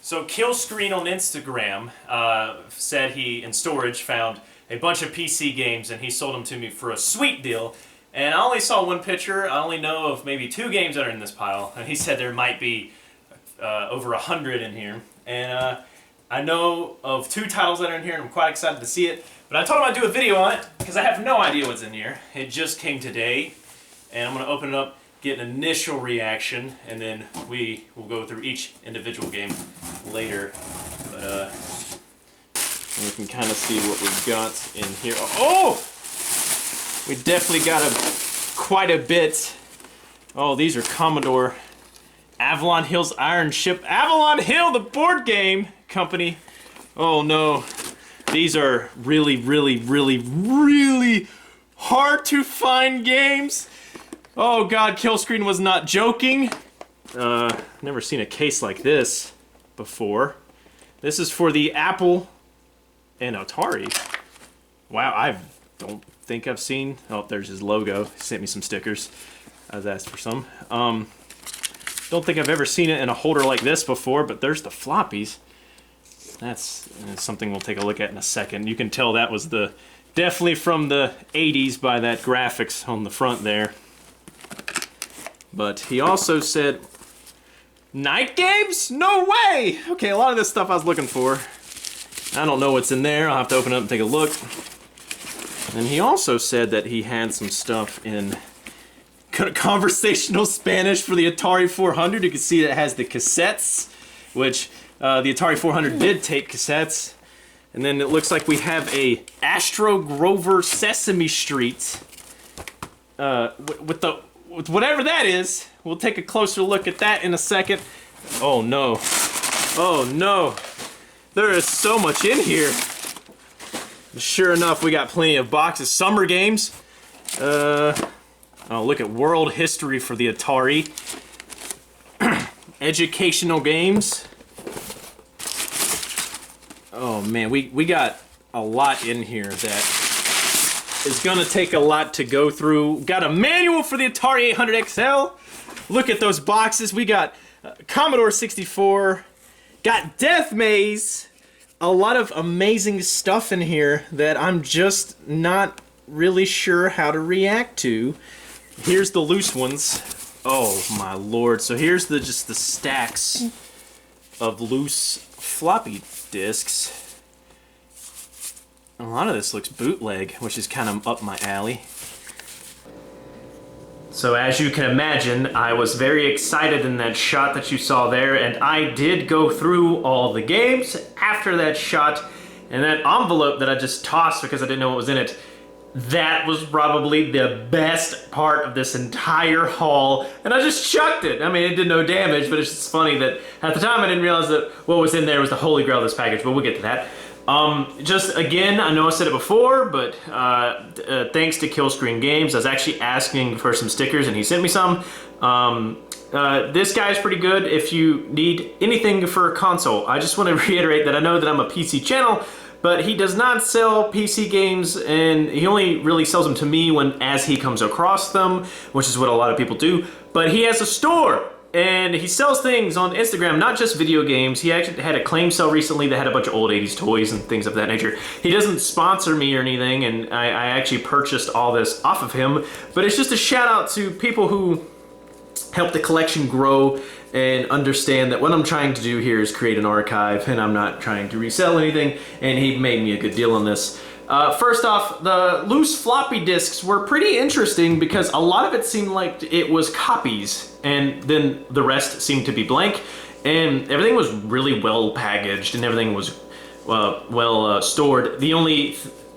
So Killscreen on Instagram said he, in storage, found a bunch of PC games and he sold them to me for a sweet deal. And I only saw one picture. I only know of maybe 2 games that are in this pile. And he said there might be over 100 in here. And I know of 2 titles that are in here and I'm quite excited to see it. But I told him I'd do a video on it because I have no idea what's in here. It just came today. And I'm going to open it up, get an initial reaction, and then we will go through each individual game later. But we can kind of see what we've got in here. Oh! We definitely got quite a bit. Oh, these are Commodore. Avalon Hill's Iron Ship. Avalon Hill, the board game company. Oh no. These are really, really, really, really hard to find games. Oh god, Killscreen was not joking. Never seen a case like this before. This is for the Apple and Atari. Wow, I don't think I've seen... Oh, there's his logo. He sent me some stickers. I was asked for some. Don't think I've ever seen it in a holder like this before, but there's the floppies. That's something we'll take a look at in a second. You can tell that was definitely from the 80s by that graphics on the front there. But he also said, night games? No way! Okay, a lot of this stuff I was looking for. I don't know what's in there. I'll have to open it up and take a look. And he also said that he had some stuff in conversational Spanish for the Atari 400. You can see that it has the cassettes, which the Atari 400 did take cassettes. And then it looks like we have a Astro Grover Sesame Street with whatever that is. We'll take a closer look at that in a second. Oh no. Oh no. There is so much in here. Sure enough, we got plenty of boxes. Summer games. Oh, look at world history for the Atari. Educational games. Oh man, we got a lot in here that is gonna take a lot to go through. Got a manual for the Atari 800 XL. Look at those boxes. We got Commodore 64. Got Death Maze. A lot of amazing stuff in here that I'm just not really sure how to react to. Here's the loose ones. Oh my lord. So here's just the stacks of loose floppy disks. A lot of this looks bootleg, which is kind of up my alley. So as you can imagine, I was very excited in that shot that you saw there, and I did go through all the games after that shot, and that envelope that I just tossed because I didn't know what was in it, that was probably the best part of this entire haul, and I just chucked it. I mean, it did no damage, but it's just funny that at the time I didn't realize that what was in there was the holy grail of this package, but we'll get to that. Just again, I know I said it before, but thanks to Killscreengames, I was actually asking for some stickers and he sent me some. This guy's pretty good if you need anything for a console. I just want to reiterate that I know that I'm a PC channel, but he does not sell PC games, and he only really sells them to me as he comes across them, which is what a lot of people do. But he has a store, and he sells things on Instagram, not just video games. He actually had a claim sale recently that had a bunch of old 80s toys and things of that nature. He doesn't sponsor me or anything, and I actually purchased all this off of him, but it's just a shout out to people who help the collection grow and understand that what I'm trying to do here is create an archive, and I'm not trying to resell anything, and he made me a good deal on this. First off, the loose floppy disks were pretty interesting because a lot of it seemed like it was copies, and then the rest seemed to be blank, and everything was really well packaged and everything was well stored. The only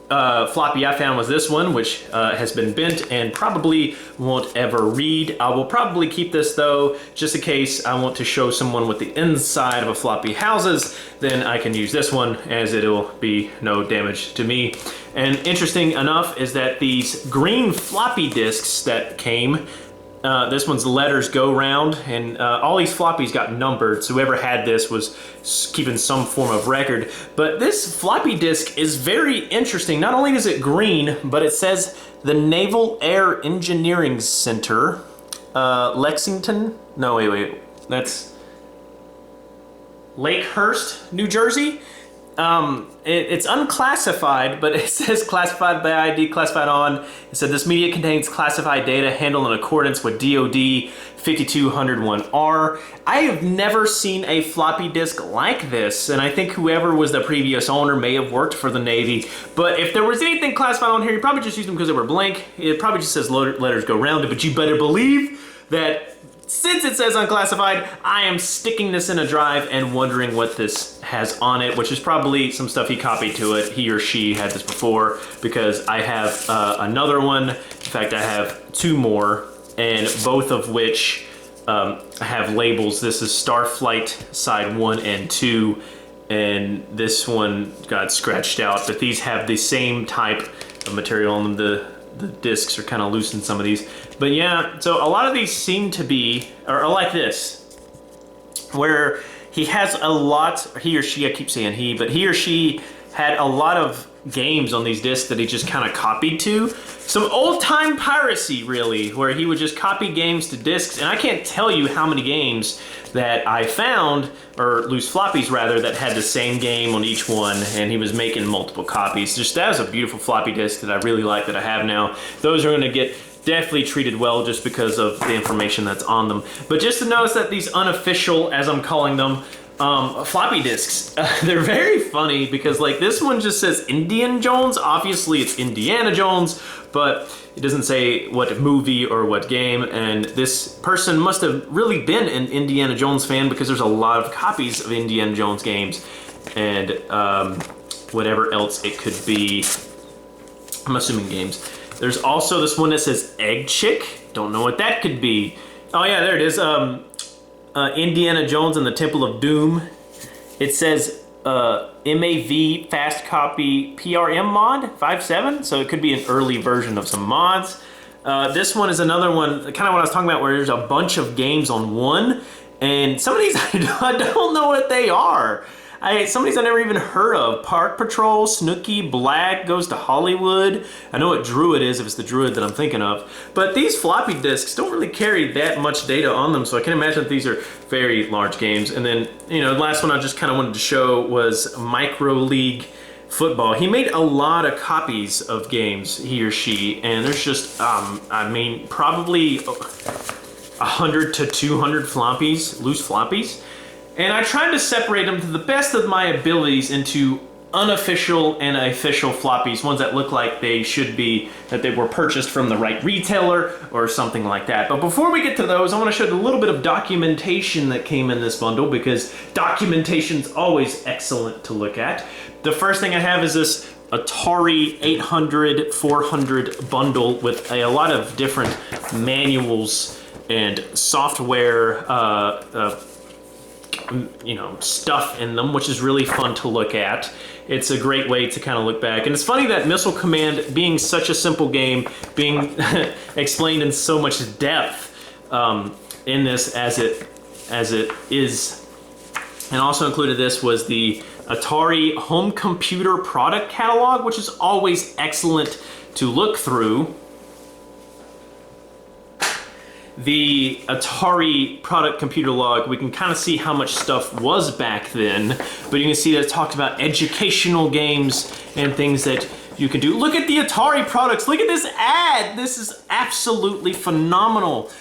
floppy I found was this one, which has been bent and probably won't ever read. I will probably keep this though, just in case I want to show someone what the inside of a floppy houses, then I can use this one as it'll be no damage to me. And interesting enough is that these green floppy disks that came, this one's letters go round, and all these floppies got numbered, so whoever had this was keeping some form of record. But this floppy disk is very interesting. Not only is it green, but it says the Naval Air Engineering Center, Lexington? No, wait, that's Lakehurst, New Jersey. It's unclassified, but it says classified by ID, classified on. It said this media contains classified data handled in accordance with DoD 5201R. I have never seen a floppy disk like this, and I think whoever was the previous owner may have worked for the Navy. But if there was anything classified on here, you probably just used them because they were blank. It probably just says letters go round it, but you better believe that since it says unclassified, I am sticking this in a drive and wondering what this has on it, which is probably some stuff he copied to it. He or she had this before, because I have another one. In fact, I have two more, and both of which have labels. This is Starflight Side 1 and 2, and this one got scratched out, but these have the same type of material on them. The discs are kind of loose in some of these. But yeah, so a lot of these seem to be, or like this, where he has a lot, he or she, I keep saying he, but he or she had a lot of games on these discs that he just kind of copied to. Some old-time piracy, really, where he would just copy games to discs, and I can't tell you how many games that I found, or loose floppies rather, that had the same game on each one, and he was making multiple copies. Just that was a beautiful floppy disk that I really like that I have now. Those are going to get definitely treated well just because of the information that's on them. But just to notice that these unofficial, as I'm calling them, floppy disks, they're very funny because like this one just says Indiana Jones. Obviously it's Indiana Jones, but it doesn't say what movie or what game, and this person must have really been an Indiana Jones fan because there's a lot of copies of Indiana Jones games and whatever else it could be. I'm assuming games. There's also this one that says Egg Chick. Don't know what that could be. Oh yeah, there it is. Indiana Jones and the Temple of Doom. It says MAV fast copy PRM mod 5.7, so it could be an early version of some mods. This one is another one, kind of what I was talking about, where there's a bunch of games on one, and some of these I don't know what they are. Some of these I never even heard of. Park Patrol, Snooky, Black Goes to Hollywood. I know what Druid is if it's the Druid that I'm thinking of. But these floppy disks don't really carry that much data on them, so I can imagine that these are very large games. And then, you know, the last one I just kind of wanted to show was Micro League Football. He made a lot of copies of games, he or she, and there's just, I mean, probably 100 to 200 floppies, loose floppies. And I tried to separate them to the best of my abilities into unofficial and official floppies, ones that look like they should be, that they were purchased from the right retailer or something like that. But before we get to those, I want to show you a little bit of documentation that came in this bundle, because documentation's always excellent to look at. The first thing I have is this Atari 800 400 bundle with a lot of different manuals and software you know, stuff in them, which is really fun to look at. It's a great way to kind of look back. And it's funny that Missile Command, being such a simple game, being explained in so much depth in this as it is. And also included this was the Atari home computer product catalog, which is always excellent to look through. The Atari product computer log, we can kind of see how much stuff was back then, but you can see that it talked about educational games and things that you can do. Look at the Atari products. Look at this ad. This is absolutely phenomenal.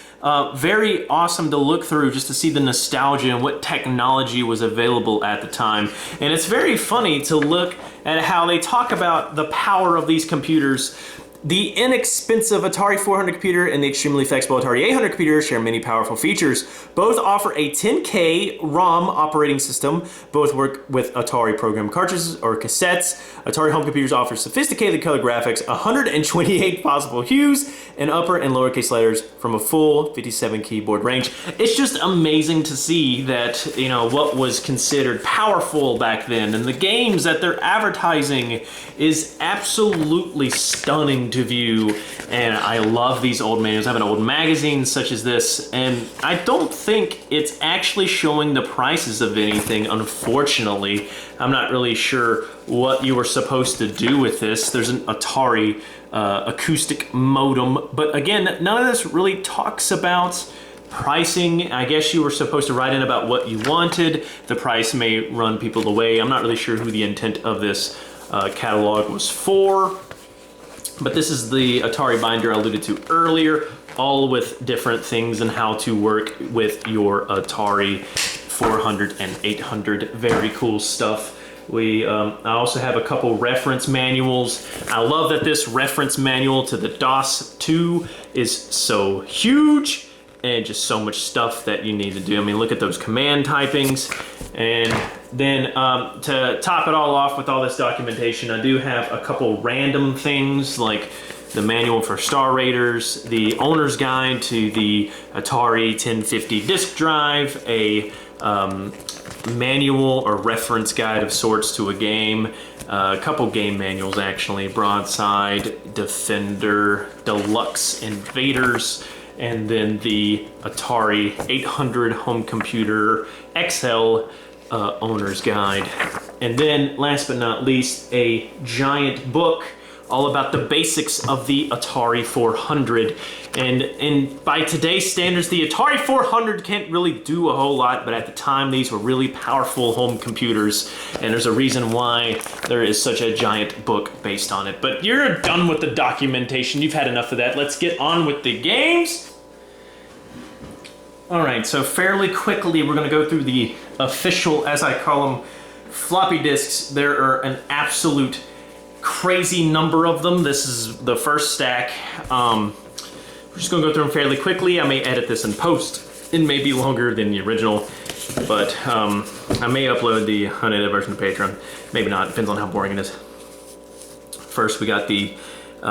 Very awesome to look through just to see the nostalgia and what technology was available at the time. And it's very funny to look at how they talk about the power of these computers. The inexpensive Atari 400 computer and the extremely flexible Atari 800 computer share many powerful features. Both offer a 10K ROM operating system. Both work with Atari program cartridges or cassettes. Atari home computers offer sophisticated color graphics, 128 possible hues, and upper and lowercase letters from a full 57 keyboard range. It's just amazing to see that, you know, what was considered powerful back then, and the games that they're advertising is absolutely stunning to view. And I love these old manuals. I have an old magazine such as this, and I don't think it's actually showing the prices of anything, unfortunately. I'm not really sure what you were supposed to do with this. There's an Atari acoustic modem, but again, none of this really talks about Pricing, I guess you were supposed to write in about what you wanted. The price may run people away. I'm not really sure who the intent of this catalog was for, but this is the Atari binder I alluded to earlier, all with different things and how to work with your Atari 400 and 800. Very cool stuff. I also have a couple reference manuals. I love that this reference manual to the DOS-2 is so huge and just so much stuff that you need to do. I mean, look at those command typings. And then to top it all off with all this documentation, I do have a couple random things like the manual for Star Raiders, the owner's guide to the Atari 1050 disk drive, a manual or reference guide of sorts to a game, a couple game manuals actually, Broadside, Defender, Deluxe, Invaders, and then the Atari 800 home computer XL owner's guide. And then last but not least, a giant book all about the basics of the Atari 400. And by today's standards, the Atari 400 can't really do a whole lot, but at the time, these were really powerful home computers, and there's a reason why there is such a giant book based on it. But you're done with the documentation. You've had enough of that. Let's get on with the games. All right, so fairly quickly, we're gonna go through the official, as I call them, floppy disks. There are an absolute crazy number of them. This is the first stack. We're just gonna go through them fairly quickly. I may edit this in post. It may be longer than the original, but I may upload the unedited version to Patreon. Maybe not, depends on how boring it is. First, we got the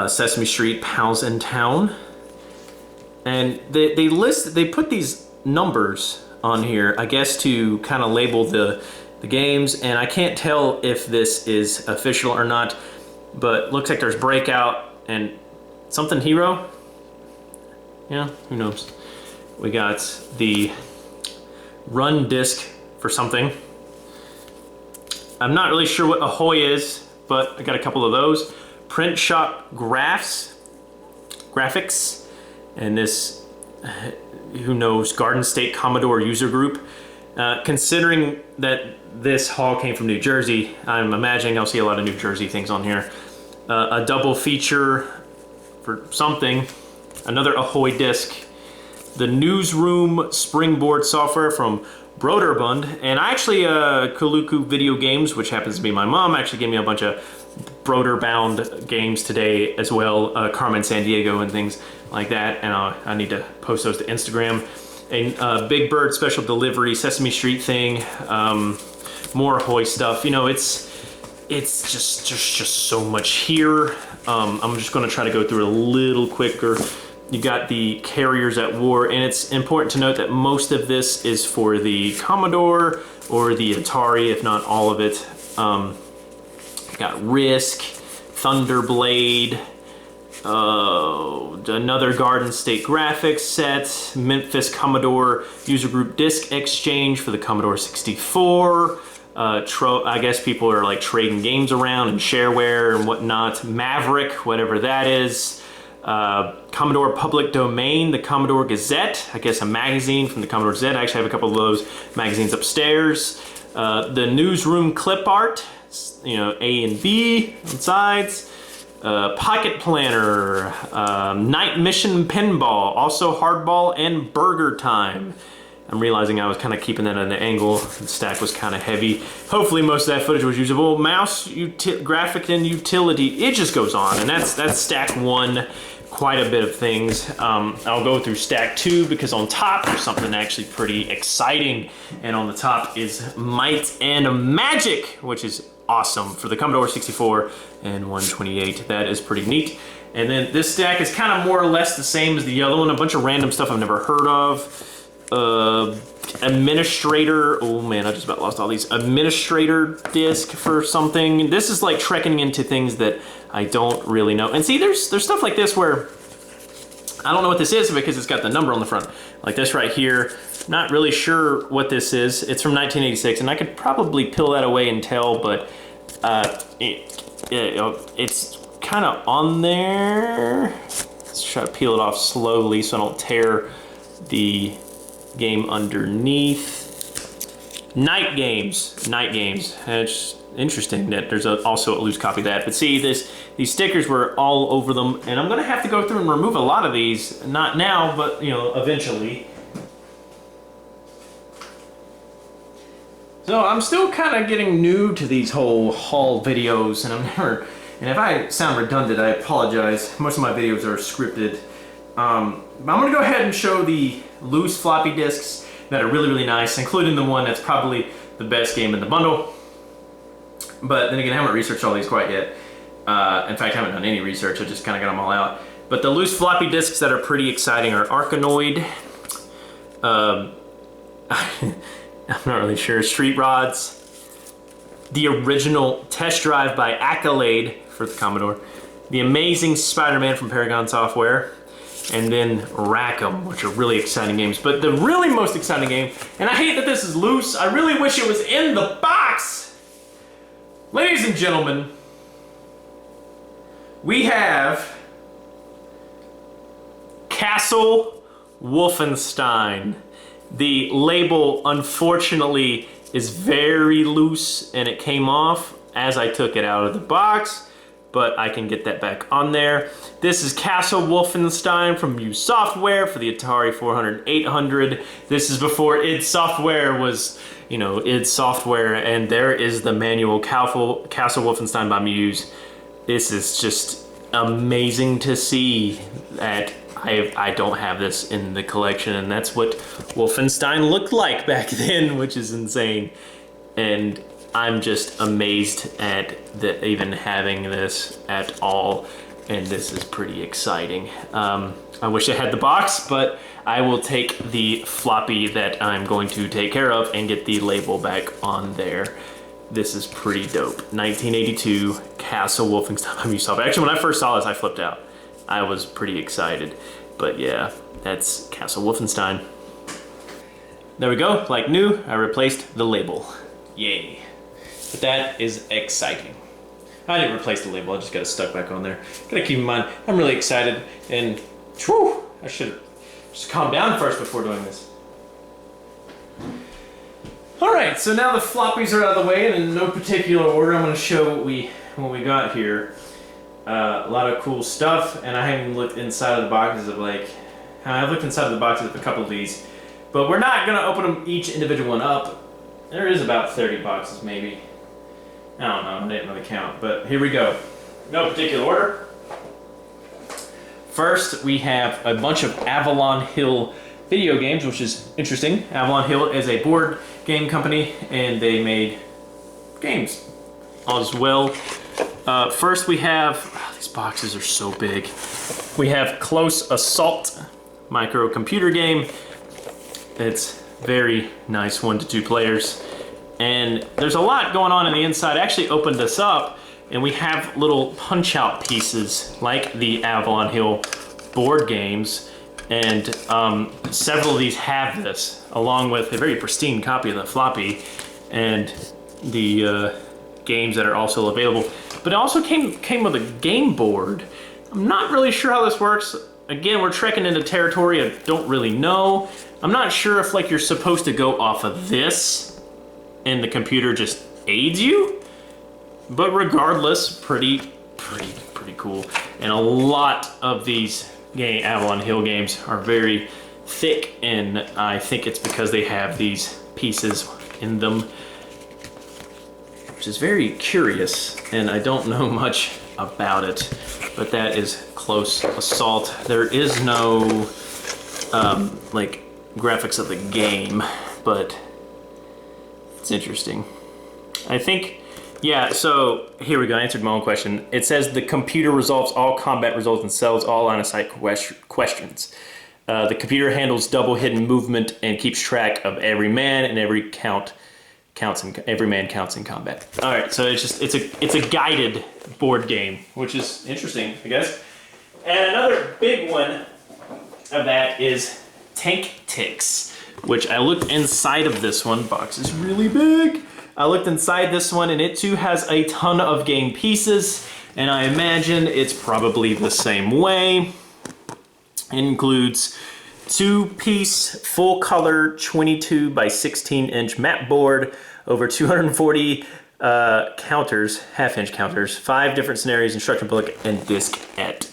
Sesame Street Pals in Town. And they put these numbers on here, I guess, to kind of label the games, and I can't tell if this is official or not, but looks like there's Breakout and something Hero. Yeah, who knows? We got the Run disc for something. I'm not really sure what Ahoy is, but I got a couple of those. Print Shop Graphics, and this, who knows, Garden State Commodore User Group. Considering that this haul came from New Jersey, I'm imagining I'll see a lot of New Jersey things on here. A double feature for something, another Ahoy disc, the Newsroom Springboard software from Broderbund, and actually Kuluku Video Games, which happens to be my mom, actually gave me a bunch of Broder-bound games today as well, Carmen Sandiego and things like that, and I need to post those to Instagram. A Big Bird special delivery Sesame Street thing, more Ahoy stuff. You know, it's just so much here. I'm just going to try to go through it a little quicker. You got the Carriers at War, and it's important to note that most of this is for the Commodore or the Atari, if not all of it. Got Risk, Thunderblade, another Garden State Graphics set, Memphis Commodore User Group Disc Exchange for the Commodore 64. I guess people are like trading games around and shareware and whatnot. Maverick, whatever that is. Commodore Public Domain, the Commodore Gazette, I guess a magazine from the Commodore Gazette. I actually have a couple of those magazines upstairs. The Newsroom Clip Art, you know, A and B on sides. Pocket Planner, Night Mission Pinball, also Hardball and Burger Time. I'm realizing I was kind of keeping that at an angle. The stack was kind of heavy. Hopefully most of that footage was usable. Mouse, graphic and utility, it just goes on. And that's stack one, quite a bit of things. I'll go through stack two because on top there's something actually pretty exciting. And on the top is Might and Magic, which is awesome for the Commodore 64 and 128. That is pretty neat. And then this stack is kind of more or less the same as the other one. A bunch of random stuff I've never heard of. Administrator, oh man, I just about lost all these. Administrator disc for something. This is like trekking into things that I don't really know. And see, there's stuff like this where I don't know what this is because it's got the number on the front. Like this right here, not really sure what this is. It's from 1986, and I could probably peel that away and tell, but it's kind of on there. Let's try to peel it off slowly so I don't tear the game underneath. Night Games. Night Games. It's interesting that there's also a loose copy of that. But see, these stickers were all over them, and I'm gonna have to go through and remove a lot of these. Not now, but you know, eventually. So I'm still kind of getting new to these whole haul videos, and if I sound redundant, I apologize. Most of my videos are scripted. But I'm gonna go ahead and show the loose floppy disks that are really, really nice, including the one that's probably the best game in the bundle. But then again, I haven't researched all these quite yet. In fact, I haven't done any research, I just kind of got them all out. But the loose floppy disks that are pretty exciting are Arkanoid, I'm not really sure, Street Rods, the original Test Drive by Accolade for the Commodore, the Amazing Spider-Man from Paragon Software, and then Rackham, which are really exciting games. But the really most exciting game, and I hate that this is loose, I really wish it was in the box. Ladies and gentlemen, we have Castle Wolfenstein. The label, unfortunately, is very loose, and it came off as I took it out of the box, but I can get that back on there. This is Castle Wolfenstein from id Software for the Atari 400 800. This is before id Software was, you know, id Software, and there is the manual Castle Wolfenstein by Muse. This is just amazing to see that I don't have this in the collection, and that's what Wolfenstein looked like back then, which is insane. And I'm just amazed at even having this at all, and this is pretty exciting. I wish I had the box, but I will take the floppy that I'm going to take care of and get the label back on there. This is pretty dope. 1982 Castle Wolfenstein by id Software. Actually, when I first saw this, I flipped out. I was pretty excited, but yeah, that's Castle Wolfenstein. There we go, like new, I replaced the label. Yay. But that is exciting. I didn't replace the label, I just got it stuck back on there. Gotta keep in mind, I'm really excited, and whew, I should have just calmed down first before doing this. Alright, so now the floppies are out of the way, and in no particular order, I'm gonna show what we got here. A lot of cool stuff, and I haven't looked inside of the boxes of I've looked inside of the boxes of a couple of these, but we're not gonna open them each individual one up. There is about 30 boxes maybe. I don't know, I didn't really count, but here we go. No particular order. First, we have a bunch of Avalon Hill video games, which is interesting. Avalon Hill is a board game company, and they made games as well. First we have, these boxes are so big. We have Close Assault, microcomputer game. It's very nice, 1 to 2 players. And there's a lot going on the inside. I actually opened this up, and we have little punch-out pieces like the Avalon Hill board games. And several of these have this, along with a very pristine copy of the floppy and the games that are also available. But it also came with a game board. I'm not really sure how this works. Again, we're trekking into territory I don't really know. I'm not sure if you're supposed to go off of this and the computer just aids you. But regardless, pretty cool. And a lot of these Avalon Hill games are very thick, and I think it's because they have these pieces in them, which is very curious, and I don't know much about it, but that is Close Assault. There is no graphics of the game, but it's interesting. I think, yeah, so here we go, I answered my own question. It says the computer resolves all combat results and settles all line-of-sight questions. The computer handles double hidden movement and keeps track of every man, and every man counts in combat. All right, so it's a guided board game, which is interesting, I guess. And another big one of that is Tank Ticks, which I looked inside of this one. Box is really big. I looked inside this one, and it too has a ton of game pieces, and I imagine it's probably the same way. It includes 2-piece full color 22 by 16 inch map board, over 240 counters, half-inch counters, 5 different scenarios, instruction book, and diskette.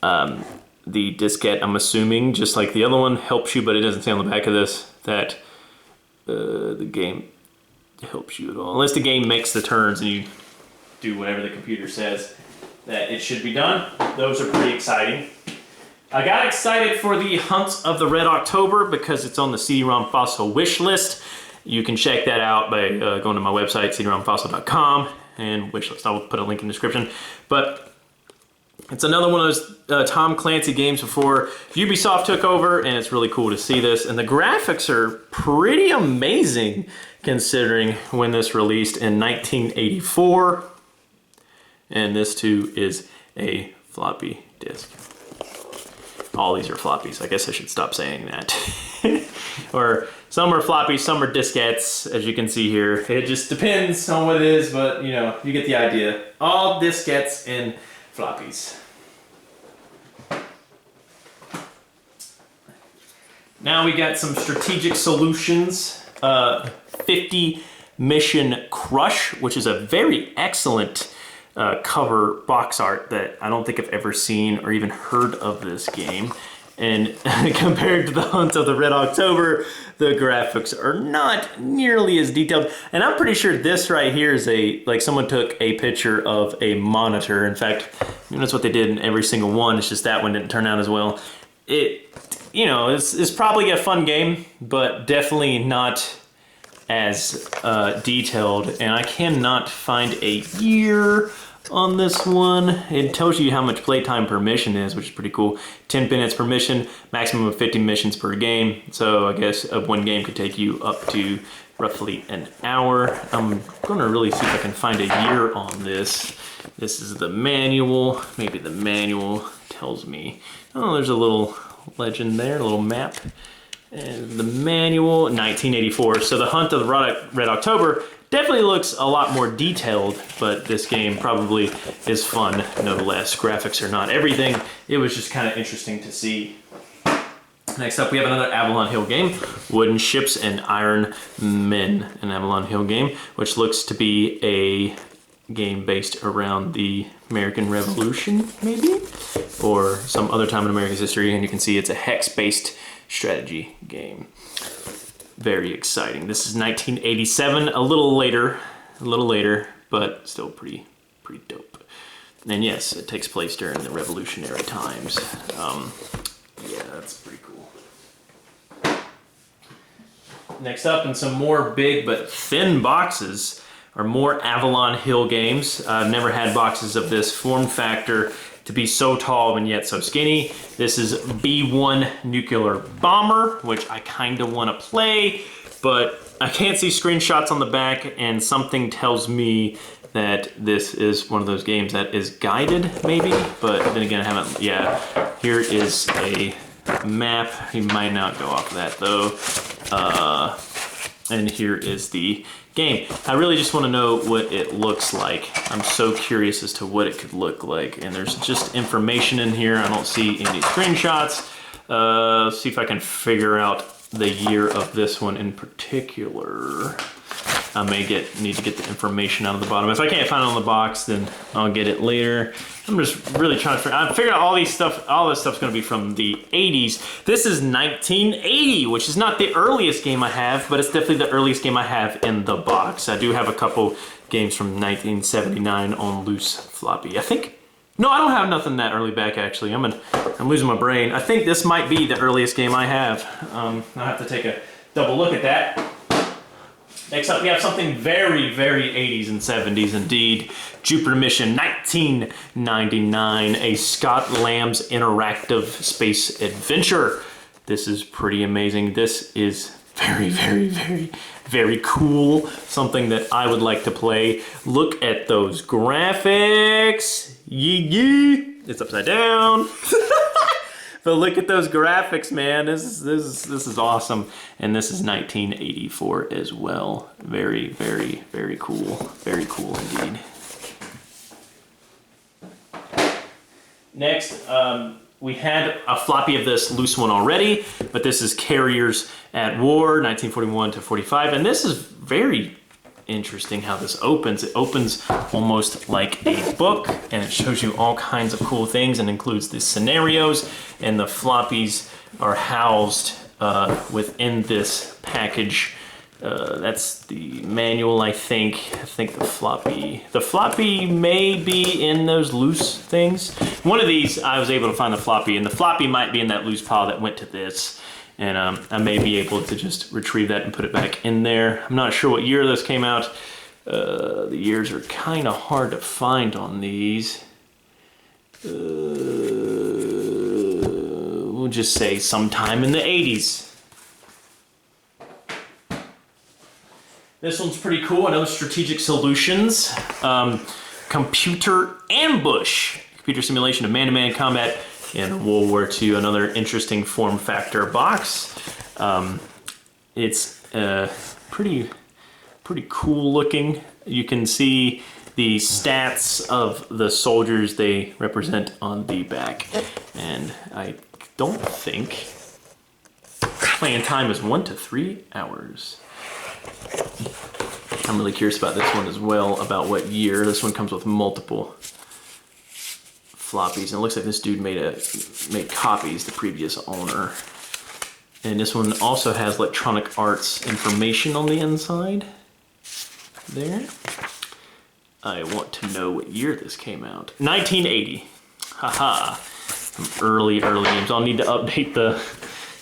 The diskette, I'm assuming, just like the other one, helps you, but it doesn't say on the back of this that the game helps you at all. Unless the game makes the turns and you do whatever the computer says that it should be done. Those are pretty exciting. I got excited for the Hunt of the Red October because it's on the CD-ROM Fossil wish list. You can check that out by going to my website, cd-romfossil.com, and wish list. I will put a link in the description. But it's another one of those Tom Clancy games before Ubisoft took over, and it's really cool to see this. And the graphics are pretty amazing considering when this released in 1984. And this too is a floppy disk. All these are floppies. I guess I should stop saying that. Or some are floppies, some are diskettes, as you can see here. It just depends on what it is, but you know, you get the idea. All diskettes and floppies. Now we got some strategic solutions. 50 Mission Crush, which is a very excellent cover box art that I don't think I've ever seen or even heard of this game. And compared to the Hunt of the Red October, the graphics are not nearly as detailed. And I'm pretty sure this right here is like someone took a picture of a monitor. In fact, that's what they did in every single one. It's just that one didn't turn out as well. You know, it's probably a fun game, but definitely not as detailed. And I cannot find a year on this one. It tells you how much playtime per mission is, which is pretty cool. 10 minutes per mission, maximum of 50 missions per game. So I guess one game could take you up to roughly an hour. I'm gonna really see if I can find a year on this. This is the manual. Maybe the manual tells me. Oh, there's a little legend there, a little map. And the manual, 1984. So the Hunt of the Red October definitely looks a lot more detailed, but this game probably is fun nonetheless. Graphics are not everything. It was just kind of interesting to see. Next up, we have another Avalon Hill game, Wooden Ships and Iron Men, an Avalon Hill game, which looks to be a game based around the American Revolution, maybe? Or some other time in America's history, and you can see it's a hex-based strategy game. Very exciting. This is 1987, a little later, but still pretty dope. And yes, it takes place during the revolutionary times. Yeah, that's pretty cool. Next up, in some more big but thin boxes, are more Avalon Hill games. I've never had boxes of this form factor to be so tall and yet so skinny. This is B-1 Nuclear Bomber, which I kind of want to play, but I can't see screenshots on the back, and something tells me that this is one of those games that is guided, maybe, but then again, I haven't, yeah. Here is a map. You might not go off of that, though. And here is the game. I really just want to know what it looks like. I'm so curious as to what it could look like. And there's just information in here. I don't see any screenshots. Let's see if I can figure out the year of this one in particular. I may need to get the information out of the bottom. If I can't find it on the box, then I'll get it later. I'm just really trying to figure out. I figured out all this stuff's gonna be from the 80s. This is 1980, which is not the earliest game I have, but it's definitely the earliest game I have in the box. I do have a couple games from 1979 on loose floppy. I think, no, I don't have nothing that early back actually. I'm losing my brain. I think this might be the earliest game I have. I'll have to take a double look at that. Next up, we have something very, very 80s and 70s indeed. Jupiter Mission 1999, a Scott Lamb's interactive space adventure. This is pretty amazing. This is very, very, very, very cool. Something that I would like to play. Look at those graphics. Yee. It's upside down. But look at those graphics, man. This is awesome. And this is 1984 as well. Very, very, very cool. Very cool indeed. Next, we had a floppy of this loose one already, but this is Carriers at War, 1941 to 45, and this is very interesting how this opens. It opens almost like a book, and it shows you all kinds of cool things and includes the scenarios, and the floppies are housed within this package. That's the manual, I think. I think the floppy may be in those loose things. One of these, I was able to find the floppy, and the floppy might be in that loose pile that went to this. And I may be able to just retrieve that and put it back in there. I'm not sure what year this came out. The years are kind of hard to find on these. We'll just say sometime in the 80s. This one's pretty cool. Another Strategic Solutions. Computer Ambush. Computer simulation of man-to-man combat in World War II. Another interesting form factor box. It's pretty cool looking. You can see the stats of the soldiers they represent on the back. And I don't think playing time is 1 to 3 hours. I'm really curious about this one as well, about what year. This one comes with multiple floppies, and it looks like this dude made copies, the previous owner. And this one also has Electronic Arts information on the inside. There. I want to know what year this came out. 1980. Haha. Some early games. I'll need to update the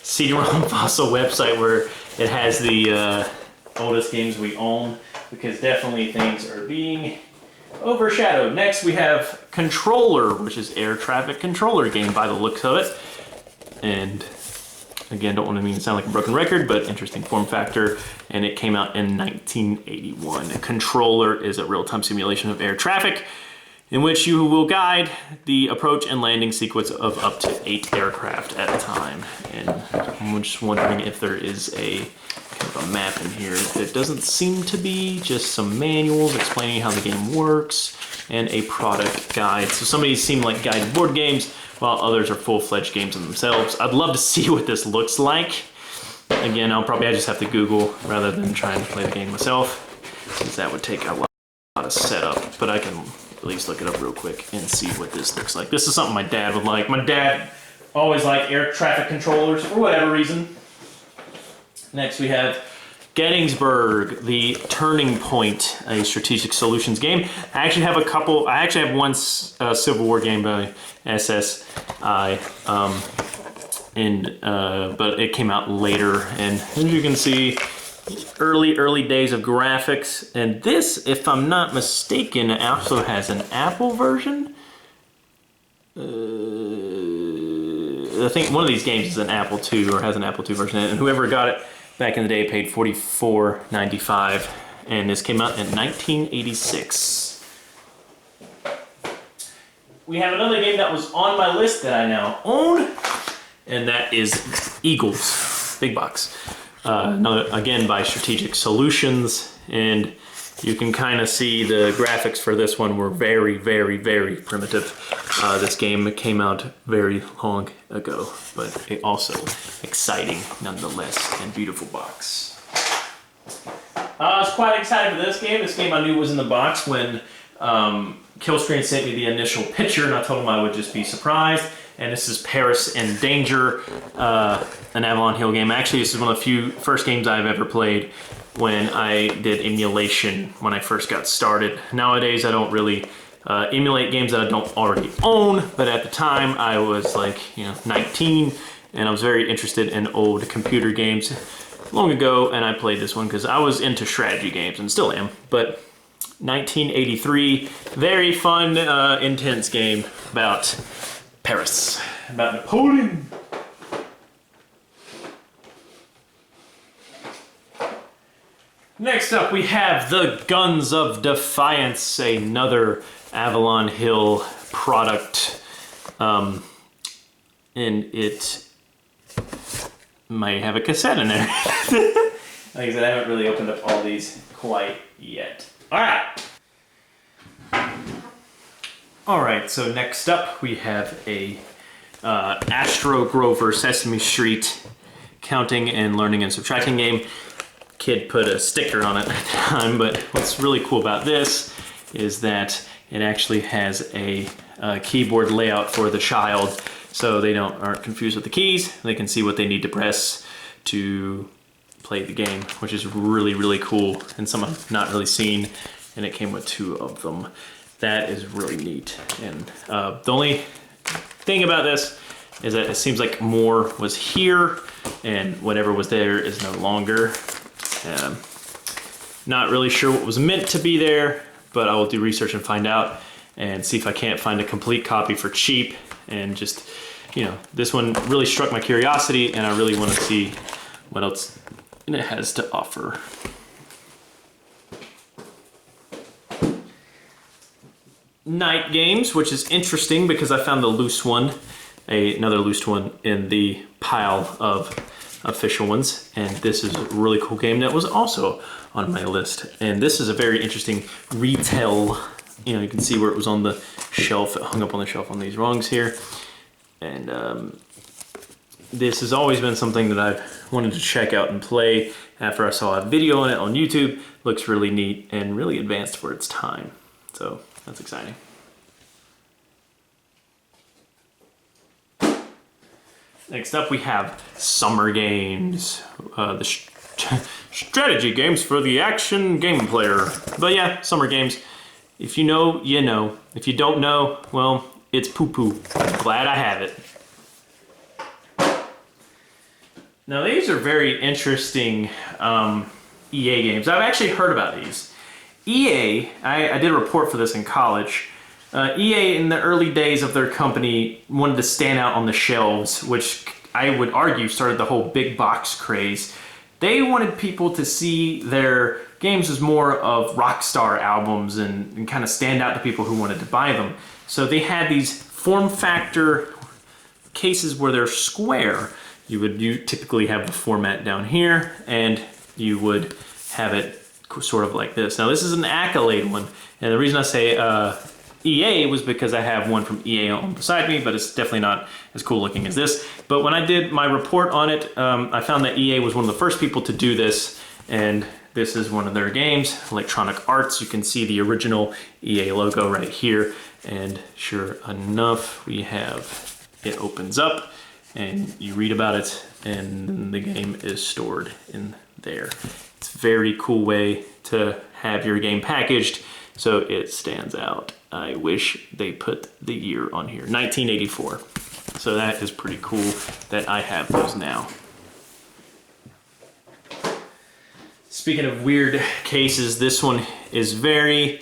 CD-ROM Fossil website where it has the oldest games we own, because definitely things are being overshadowed. Next we have Controller, which is air traffic controller game by the looks of it. And again, don't want to mean to sound like a broken record, but interesting form factor. And it came out in 1981. Controller is a real-time simulation of air traffic in which you will guide the approach and landing sequence of up to 8 aircraft at a time. And I'm just wondering if there is a kind of a map in here. There doesn't seem to be, just some manuals explaining how the game works and a product guide. So some of these seem like guided board games, while others are full-fledged games in themselves. I'd love to see what this looks like. Again, I just have to Google rather than trying to play the game myself, since that would take a lot of setup, but I can at least look it up real quick and see what this looks like. This is something my dad would like. My dad always liked air traffic controllers for whatever reason. Next we have Gettysburg, the Turning Point, a strategic solutions game. I actually have one Civil War game by SSI, but it came out later, and as you can see, early days of graphics. And this, if I'm not mistaken, also has an Apple version. I think one of these games is an Apple II, or has an Apple II version, and whoever got it back in the day paid $44.95, and this came out in 1986. We have another game that was on my list that I now own, and that is Eagles, big box. Another, again, by Strategic Solutions, and you can kind of see the graphics for this one were very primitive. This game came out very long ago, but it also exciting nonetheless, and beautiful box. I was quite excited for this game. This game I knew was in the box when Killscreen sent me the initial picture, and I told him I would just be surprised. And this is Paris in Danger, an Avalon Hill game. Actually, this is one of the first games I've ever played when I did emulation when I first got started. Nowadays, I don't really emulate games that I don't already own, but at the time, I was like, 19, and I was very interested in old computer games long ago, and I played this one because I was into strategy games, and still am. But 1983, very fun, intense game about Paris, about Napoleon. Next up we have The Guns of Defiance, another Avalon Hill product, and it might have a cassette in there. Like I said, I haven't really opened up all these quite yet. Alright, so next up we have a Astro Grover Sesame Street counting and learning and subtracting game. Kid put a sticker on it at the time, but what's really cool about this is that it actually has a keyboard layout for the child, so they aren't confused with the keys. They can see what they need to press to play the game, which is really, really cool and some I've not really seen, and it came with 2 of them. That is really neat. And the only thing about this is that it seems like more was here and whatever was there is no longer. Not really sure what was meant to be there, but I will do research and find out and see if I can't find a complete copy for cheap. And just, you know, this one really struck my curiosity and I really want to see what else it has to offer. Night games, which is interesting because I found the loose one, another loose one in the pile of official ones, and this is a really cool game that was also on my list. And this is a very interesting retail, you know, you can see where it was on the shelf, it hung up on the shelf on these rungs here. And this has always been something that I've wanted to check out and play after I saw a video on it on YouTube. Looks really neat and really advanced for its time. So that's exciting. Next up we have summer games, the strategy games for the action game player. But yeah, summer games. If you know, you know. If you don't know, well, it's poo-poo. Glad I have it. Now these are very interesting EA games. I've actually heard about these. EA, I did a report for this in college. EA in the early days of their company wanted to stand out on the shelves, which I would argue started the whole big box craze. They wanted people to see their games as more of rock star albums and kind of stand out to people who wanted to buy them. So they had these form factor cases where they're square. You typically have the format down here and you would have it sort of like this. Now this is an Accolade one, and the reason I say EA was because I have one from EA on beside me, but it's definitely not as cool looking as this. But when I did my report on it, I found that EA was one of the first people to do this, and this is one of their games, Electronic Arts. You can see the original EA logo right here, and sure enough, we have, it opens up, and you read about it, and the game is stored in there. It's a very cool way to have your game packaged so it stands out. I wish they put the year on here, 1984. So that is pretty cool that I have those now. Speaking of weird cases, this one is very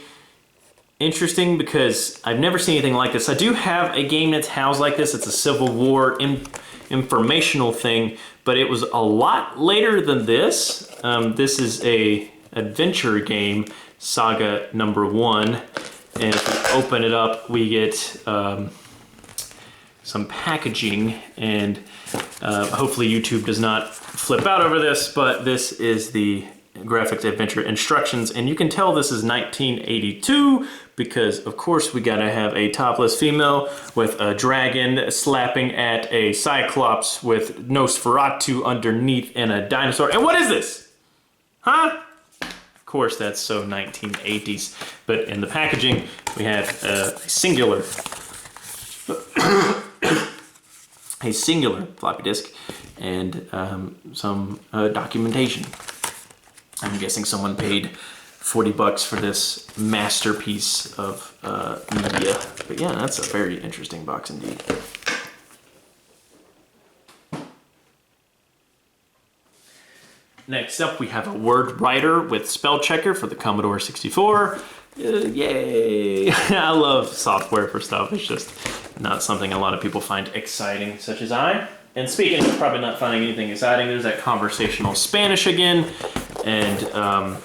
interesting because I've never seen anything like this. I do have a game that's housed like this. It's a Civil War informational thing, but it was a lot later than this. This is a adventure game, Saga #1. And if we open it up, we get some packaging, and hopefully YouTube does not flip out over this, but this is the graphics adventure instructions, and you can tell this is 1982 because of course we gotta have a topless female with a dragon slapping at a cyclops with Nosferatu underneath and a dinosaur. And what is this? Huh? Of course that's so 1980s, but in the packaging we have a singular floppy disk and some documentation. I'm guessing someone paid 40 bucks for this masterpiece of media. But yeah, that's a very interesting box indeed. Next up, we have a word writer with spell checker for the Commodore 64. Yay! I love software for stuff. It's just not something a lot of people find exciting, such as I. And speaking of probably not finding anything exciting, there's that conversational Spanish again. And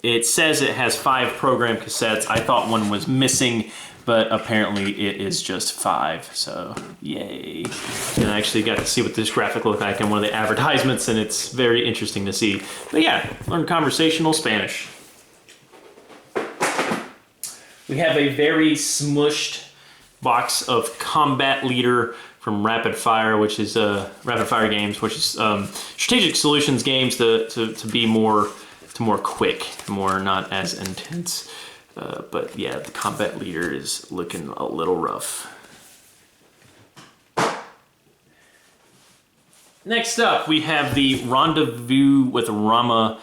it says it has 5 program cassettes. I thought one was missing, but apparently it is just 5, so yay. And I actually got to see what this graphic looked like in one of the advertisements, and it's very interesting to see. But yeah, learn conversational Spanish. We have a very smushed box of Combat Leader from Rapid Fire, which is Rapid Fire Games, which is strategic solutions games to be more quick, more not as intense. But yeah, the combat leader is looking a little rough. Next up, we have the Rendezvous with Rama.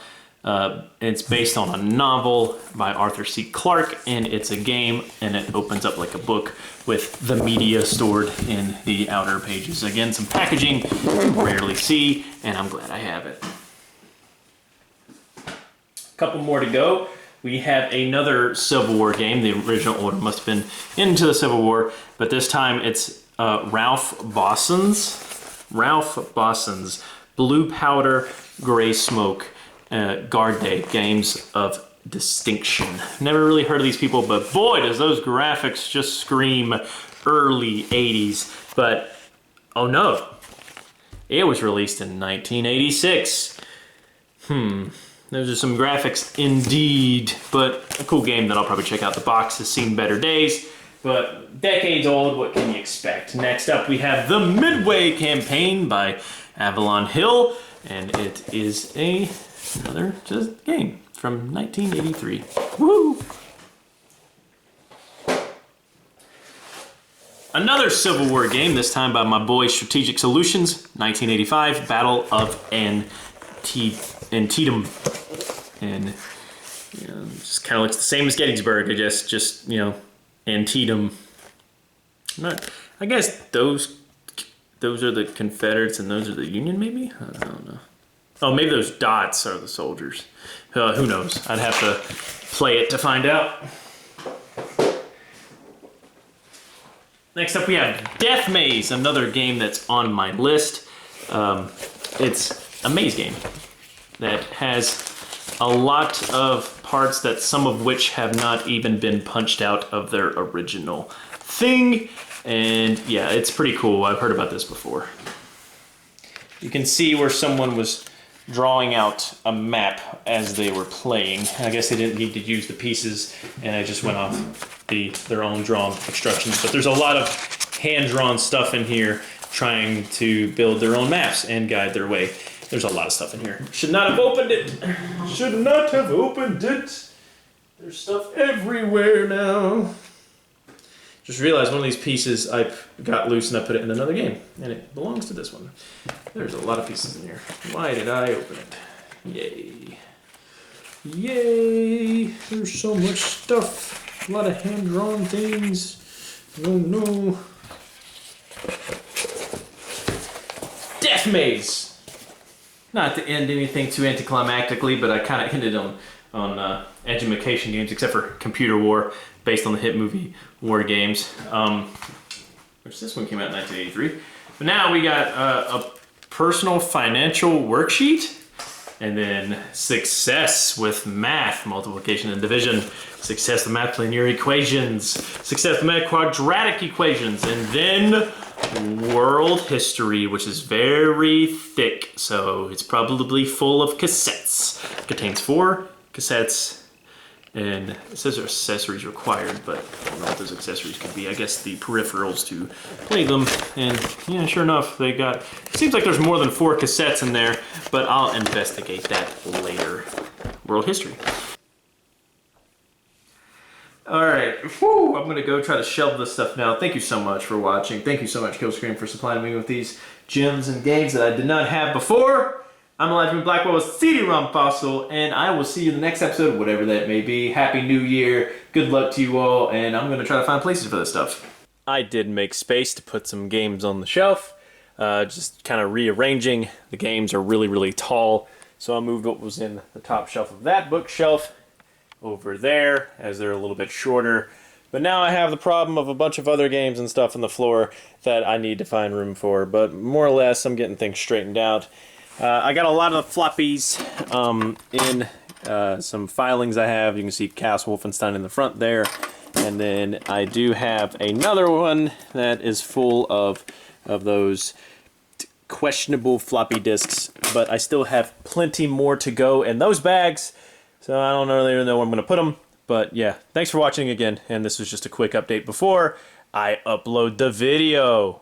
It's based on a novel by Arthur C. Clarke, and it's a game, and it opens up like a book with the media stored in the outer pages. Again, some packaging you rarely see, and I'm glad I have it. A couple more to go. We have another Civil War game. The original order must have been Into the Civil War, but this time it's Ralph Boson's Blue Powder, Gray Smoke, Guard Day games of distinction. Never really heard of these people, but boy, does those graphics just scream early 80s. But, oh no, it was released in 1986. Those are some graphics indeed, but a cool game that I'll probably check out. The box has seen better days, but decades old, what can you expect? Next up, we have the Midway campaign by Avalon Hill, and it is another just game from 1983. Woo! Another Civil War game, this time by my boy Strategic Solutions, 1985, Battle of Antietam. And you know, just kind of looks the same as Gettysburg, I guess, just, you know, Antietam. I guess those are the Confederates and those are the Union, maybe? I don't know. Oh, maybe those dots are the soldiers. Who knows? I'd have to play it to find out. Next up we have Death Maze, another game that's on my list. It's a maze game that has a lot of parts that some of which have not even been punched out of their original thing. And yeah, it's pretty cool. I've heard about this before. You can see where someone was drawing out a map as they were playing. I guess they didn't need to use the pieces, and I just went off their own drawn instructions. But there's a lot of hand-drawn stuff in here trying to build their own maps and guide their way. There's a lot of stuff in here. Should not have opened it. Should not have opened it. There's stuff everywhere now. Just realized one of these pieces I got loose and I put it in another game, and it belongs to this one. There's a lot of pieces in here. Why did I open it? Yay. Yay. There's so much stuff. A lot of hand-drawn things. Oh no. Death Maze. Not to end anything too anticlimactically, but I kind of ended on education games, except for Computer War, based on the hit movie War Games, which this one came out in 1983. But now we got a personal financial worksheet, and then Success with Math, Multiplication and Division, Success with Math Linear Equations, Success with Math Quadratic Equations, and then World History, which is very thick, so it's probably full of cassettes. It contains 4 cassettes, and it says there are accessories required, but I don't know what those accessories could be. I guess the peripherals to play them, and yeah, sure enough, they got, it seems like there's more than 4 cassettes in there, but I'll investigate that later. World History. Alright, I'm gonna go try to shelve this stuff now. Thank you so much for watching. Thank you so much, Killscreen, for supplying me with these gems and games that I did not have before. I'm Elijah Blackwell with CD-ROM Fossil, and I will see you in the next episode, whatever that may be. Happy New Year, good luck to you all, and I'm gonna try to find places for this stuff. I did make space to put some games on the shelf, just kind of rearranging. The games are really, really tall, so I moved what was in the top shelf of that bookshelf over there, as they're a little bit shorter. But now I have the problem of a bunch of other games and stuff on the floor that I need to find room for, but more or less I'm getting things straightened out. I got a lot of floppies in some filings I have. You can see Chaos Wolfenstein in the front there. And then I do have another one that is full of those questionable floppy disks, but I still have plenty more to go in those bags. So I don't really know where I'm going to put them. But yeah, thanks for watching again. And this was just a quick update before I upload the video.